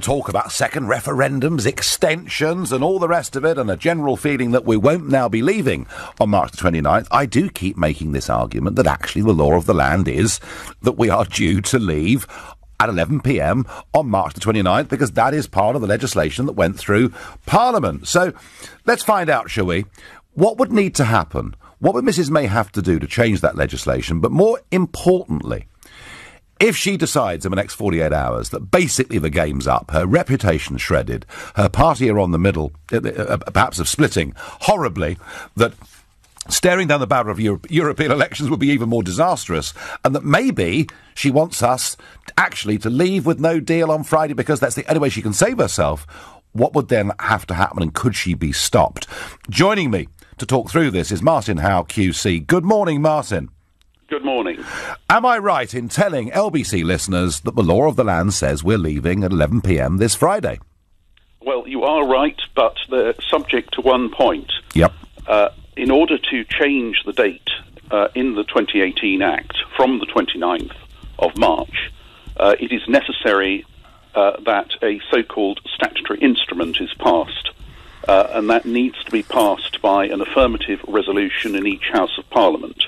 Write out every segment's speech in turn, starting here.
Talk about second referendums, extensions and all the rest of it, and a general feeling that we won't now be leaving on March the 29th, I do keep making this argument that actually the law of the land is that we are due to leave at 11 p.m. on March the 29th, because that is part of the legislation that went through Parliament. So let's find out, shall we? What would need to happen? What would Mrs May have to do to change that legislation? But more importantly, if she decides in the next 48 hours that basically the game's up, her reputation's shredded, her party are on the middle, perhaps of splitting horribly, that staring down the barrel of European elections would be even more disastrous, and that maybe she wants us actually to leave with no deal on Friday because that's the only way she can save herself, what would then have to happen, and could she be stopped? Joining me to talk through this is Martin Howe, QC. Good morning, Martin. Good morning. Am I right in telling LBC listeners that the law of the land says we're leaving at 11 p.m. this Friday? Well, you are right, but they're subject to one point. Yep. In order to change the date in the 2018 Act from the 29th of March, it is necessary that a so-called statutory instrument is passed, and that needs to be passed by an affirmative resolution in each House of Parliament.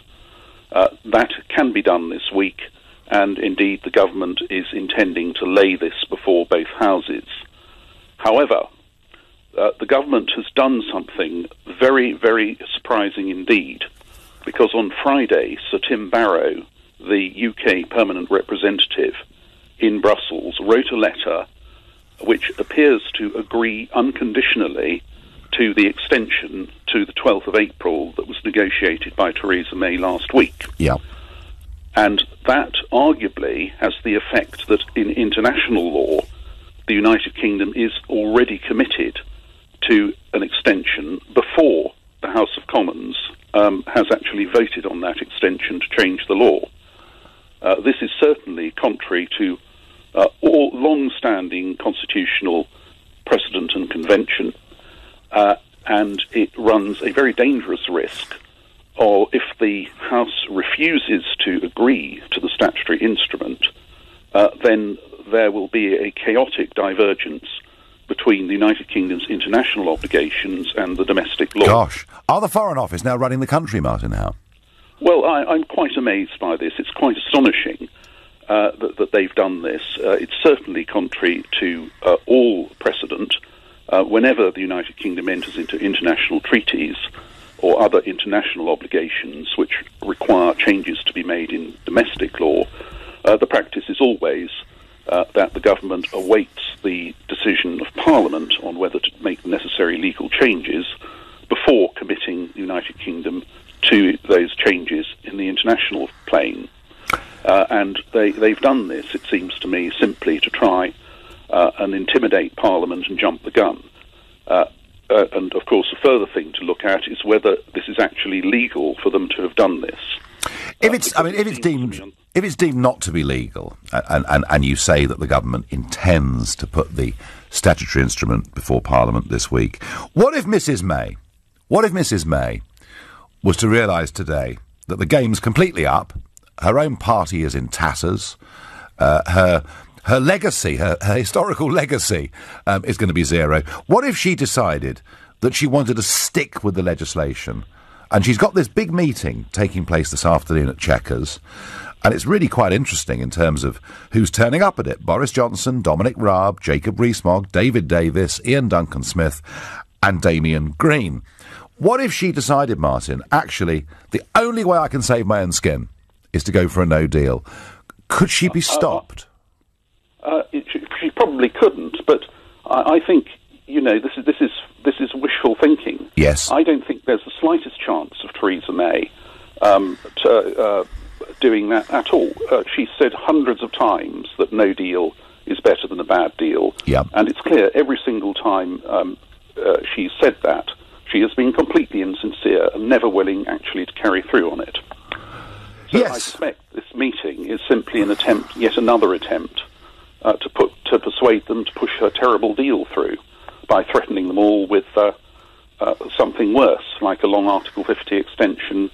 That can be done this week, and indeed the government is intending to lay this before both houses. However, the government has done something very, very surprising indeed, because on Friday, Sir Tim Barrow, the UK permanent representative in Brussels, wrote a letter which appears to agree unconditionally to the extension to the 12th of April that was negotiated by Theresa May last week. Yeah. And that arguably has the effect that in international law, the United Kingdom is already committed to an extension before the House of Commons has actually voted on that extension to change the law. This is certainly contrary to all long-standing constitutional precedent and convention, and it runs a very dangerous risk, or if the House refuses to agree to the statutory instrument, then there will be a chaotic divergence between the United Kingdom's international obligations and the domestic law. Gosh, are the Foreign Office now running the country, Martin Howe? Well, I'm quite amazed by this. It's quite astonishing that they've done this. It's certainly contrary to all precedent. Whenever the United Kingdom enters into international treaties or other international obligations which require changes to be made in domestic law, the practice is always that the government awaits the decision of Parliament on whether to make the necessary legal changes before committing the United Kingdom to those changes in the international plane. And they've done this, it seems to me, simply to try and intimidate Parliament and jump the gun. And, of course, a further thing to look at is whether this is actually legal for them to have done this. If it's deemed not to be legal, and you say that the government intends to put the statutory instrument before Parliament this week, what if Mrs May was to realise today that the game's completely up, her own party is in tatters, her legacy, her historical legacy, is going to be zero. What if she decided that she wanted to stick with the legislation? And she's got this big meeting taking place this afternoon at Chequers, and it's really quite interesting in terms of who's turning up at it. Boris Johnson, Dominic Raab, Jacob Rees-Mogg, David Davis, Ian Duncan-Smith and Damien Green. What if she decided, Martin, actually, the only way I can save my own skin is to go for a no deal? Could she be stopped? She probably couldn't, but I think, this is wishful thinking. Yes. I don't think there's the slightest chance of Theresa May doing that at all. She's said hundreds of times that no deal is better than a bad deal. Yep. And it's clear every single time she's said that, she has been completely insincere and never willing actually to carry through on it. So yes. I suspect this meeting is simply an attempt, yet another attempt, to persuade them to push her terrible deal through by threatening them all with something worse, like a long Article 50 extension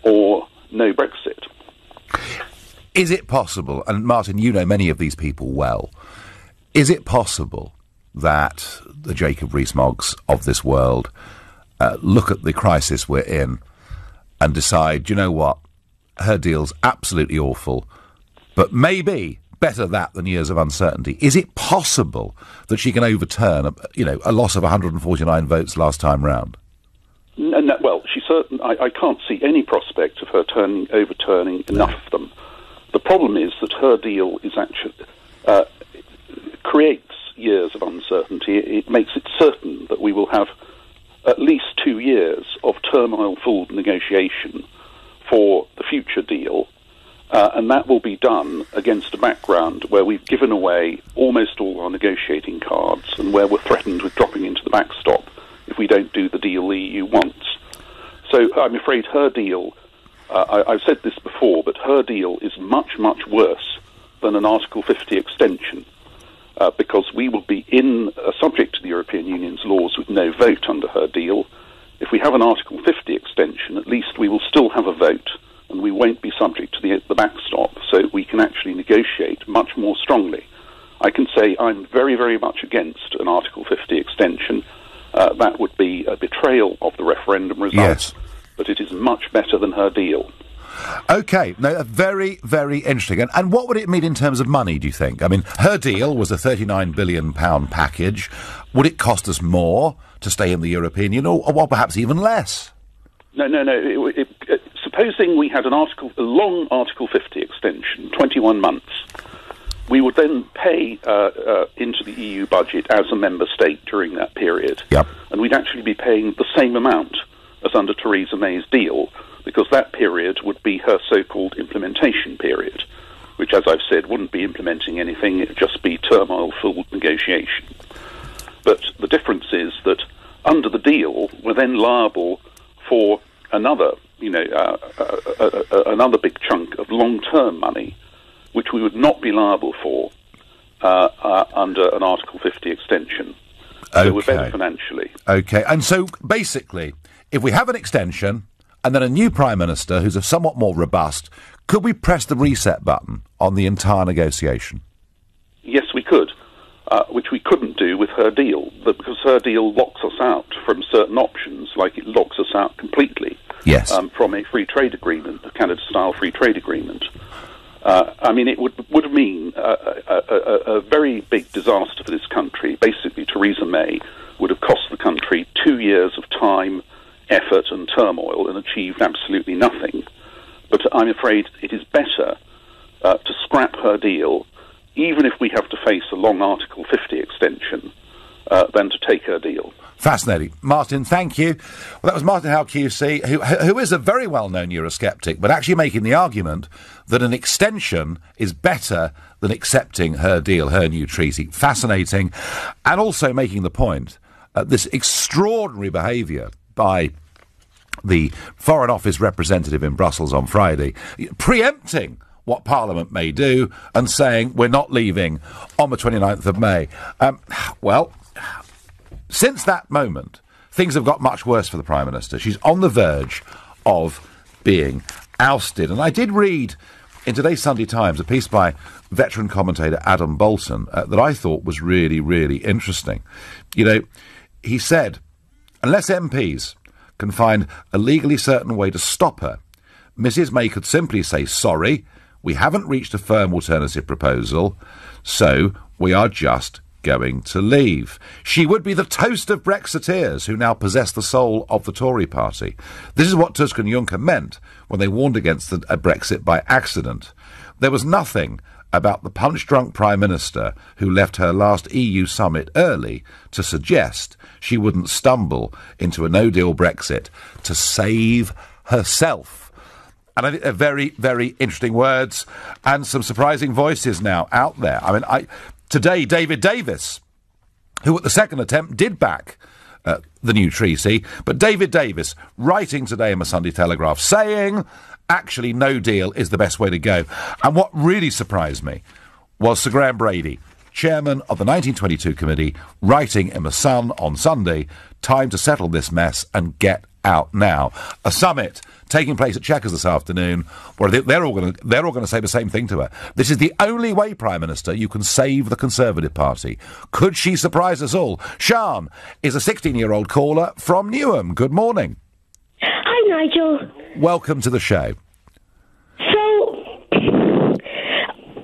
or no Brexit. Is it possible, and Martin, you know many of these people well, Is it possible that the Jacob Rees-Moggs of this world look at the crisis we're in and decide, you know what, her deal's absolutely awful, but maybe better that than years of uncertainty? Is it possible that she can overturn, a loss of 149 votes last time round? No, well, I can't see any prospect of her overturning enough of them. The problem is that her deal is actually creates years of uncertainty. It makes it certain that we will have at least 2 years of turmoil-filled negotiation for the future deal, and that will be done against a background where we've given away almost all our negotiating cards and where we're threatened with dropping into the backstop if we don't do the deal the EU wants. So I'm afraid her deal, I've said this before, but her deal is much, much worse than an Article 50 extension, because we will be subject to the European Union's laws with no vote under her deal. If we have an Article 50 extension, at least we will still have a vote, and we won't be subject to the backstop, so we can actually negotiate much more strongly. I can say I'm very, very much against an Article 50 extension. That would be a betrayal of the referendum results, yes. But it is much better than her deal. OK, no, very, very interesting. And what would it mean in terms of money, do you think? I mean, her deal was a £39 billion package. Would it cost us more to stay in the European Union, or perhaps even less? No. Supposing we had a long Article 50 extension, 21 months, we would then pay into the EU budget as a member state during that period. Yep. And we'd actually be paying the same amount as under Theresa May's deal, because that period would be her so-called implementation period, which, as I've said, wouldn't be implementing anything, it would just be turmoil-filled negotiation. But the difference is that under the deal, we're then liable for another big chunk of long-term money, which we would not be liable for under an Article 50 extension. So we're better financially. OK, and so basically, if we have an extension and then a new Prime Minister who's somewhat more robust, could we press the reset button on the entire negotiation? Yes, we could, which we couldn't do with her deal, because her deal locks us out from certain options, like it locks us out completely from a free trade agreement, a Canada-style free trade agreement. It would mean a very big disaster for this country. Basically, Theresa May would have cost the country 2 years of time, effort and turmoil and achieved absolutely nothing. But I'm afraid it is better to scrap her deal, even if we have to face a long Article 50 extension, than to take her deal. Fascinating. Martin, thank you. Well, that was Martin Howe QC, who is a very well-known Eurosceptic, but actually making the argument that an extension is better than accepting her deal, her new treaty. Fascinating. And also making the point, this extraordinary behaviour by the Foreign Office representative in Brussels on Friday, preempting what Parliament may do and saying we're not leaving on the 29th of May. Since that moment, things have got much worse for the Prime Minister. She's on the verge of being ousted. And I did read in today's Sunday Times a piece by veteran commentator Adam Bolton that I thought was really, really interesting. He said, unless MPs can find a legally certain way to stop her, Mrs May could simply say, sorry, we haven't reached a firm alternative proposal, so we are just going to leave. She would be the toast of Brexiteers who now possess the soul of the Tory party. This is what Tusk and Juncker meant when they warned against a Brexit by accident. There was nothing about the punch-drunk Prime Minister who left her last EU summit early to suggest she wouldn't stumble into a no-deal Brexit to save herself. And I think they're very, very interesting words and some surprising voices now out there. Today, David Davis, who at the second attempt did back the new treaty, but David Davis writing today in the Sunday Telegraph saying, actually, no deal is the best way to go. And what really surprised me was Sir Graham Brady, chairman of the 1922 committee, writing in the Sun on Sunday, time to settle this mess and get out now. A summit taking place at Chequers this afternoon, where they're all going to say the same thing to her. This is the only way, Prime Minister, you can save the Conservative Party. Could she surprise us all? Sian is a 16-year-old caller from Newham. Good morning. Hi, Nigel. Welcome to the show.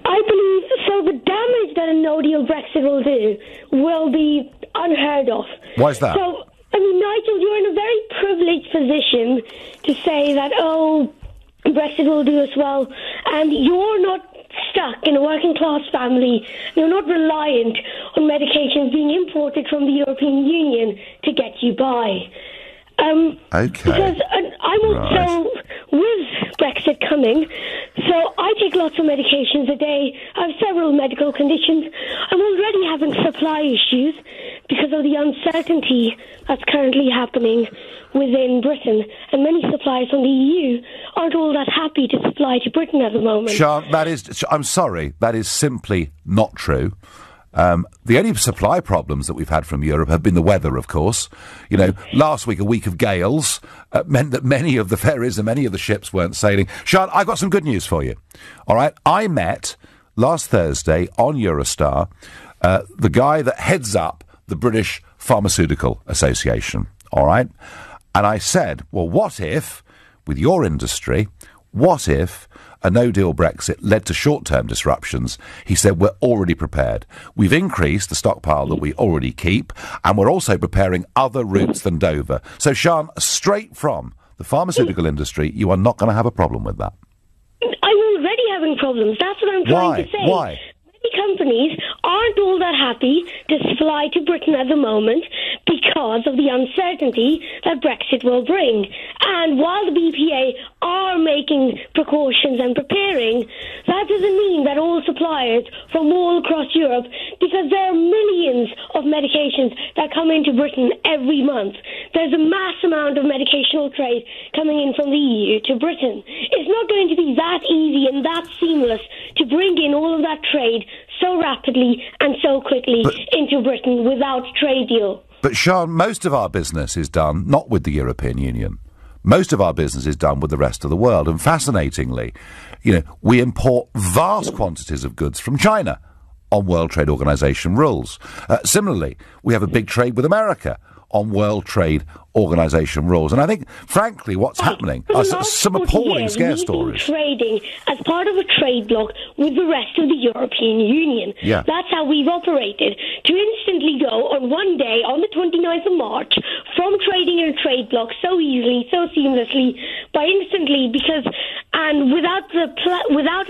I believe the damage that a no-deal Brexit will do will be unheard of. Why is that? So, Nigel, you're in a very privileged position to say that, Brexit will do us well, and you're not stuck in a working-class family. You're not reliant on medications being imported from the European Union to get you by. Okay. Because I'm also with Brexit coming, so I take lots of medications a day. I have several medical conditions. I'm already having supply issues because of the uncertainty that's currently happening within Britain, and many suppliers from the EU aren't all that happy to supply to Britain at the moment. Sian, I'm sorry, that is simply not true. The only supply problems that we've had from Europe have been the weather, of course. You know, last week, a week of gales meant that many of the ferries and many of the ships weren't sailing. Sian, I've got some good news for you. All right, I met last Thursday on Eurostar the guy that heads up the British Pharmaceutical Association. All right, and I said, well, what if, with your industry, what if a no-deal Brexit led to short-term disruptions? He said, we're already prepared. We've increased the stockpile that we already keep, and we're also preparing other routes than Dover. So, Sian, straight from the pharmaceutical industry, you are not going to have a problem with that. I'm already having problems. That's what I'm trying to say. Why? Many companies aren't all that happy to supply to Britain at the moment because of the uncertainty that Brexit will bring. And while the BPA are making precautions and preparing, that doesn't mean that all suppliers from all across Europe, because there are millions of medications that come into Britain every month. There's a mass amount of medicational trade coming in from the EU to Britain. It's not going to be that easy and that seamless to bring in all of that trade so rapidly and so quickly into Britain without a trade deal. But, Sian, most of our business is done not with the European Union. Most of our business is done with the rest of the world. And fascinatingly, we import vast quantities of goods from China on World Trade Organization rules. Similarly, we have a big trade with America on World Trade Organization rules. And I think, frankly, what's happening are some appalling scare stories. Trading as part of a trade bloc with the rest of the European Union. Yeah. That's how we've operated. To instantly go on one day, on the 29th of March, from trading in a trade bloc so easily, so seamlessly, by instantly, and without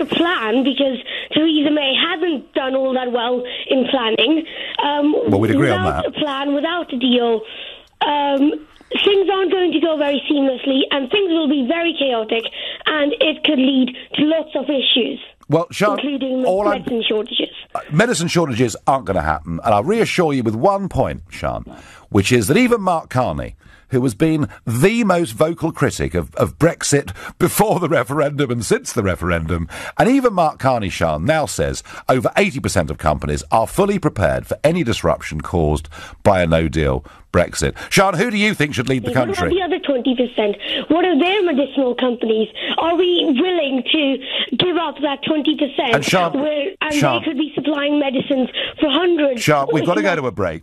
a plan, because Theresa May hasn't done all that well in planning. Well, we'd agree on that. Without a plan, without a deal, things aren't going to go very seamlessly, and things will be very chaotic, and it could lead to lots of issues. Well, Sian, including medicine shortages. Medicine shortages aren't going to happen, and I'll reassure you with one point, Sian, which is that even Mark Carney, who has been the most vocal critic of Brexit before the referendum and since the referendum, and even Mark Carney, Sian, now says over 80% of companies are fully prepared for any disruption caused by a no-deal Brexit. Sian, who do you think should lead the country? What about the other 20%? What are their medicinal companies? Are we willing to give up that 20%? And Sian, they could be supplying medicines for hundreds. Sian, we've got to go to a break.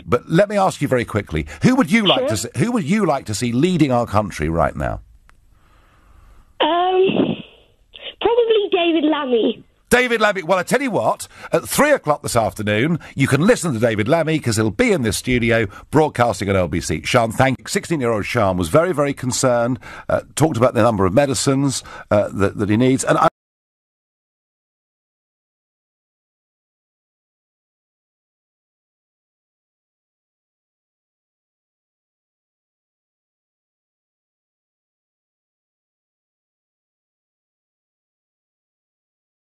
But let me ask you very quickly: who would you like to see? Who would you like to see leading our country right now? Probably David Lammy. David Lammy. Well, I tell you what, at 3 o'clock this afternoon, you can listen to David Lammy because he'll be in this studio broadcasting at LBC. Sian, thank you. 16-year-old Sian was very, very concerned, talked about the number of medicines that he needs. And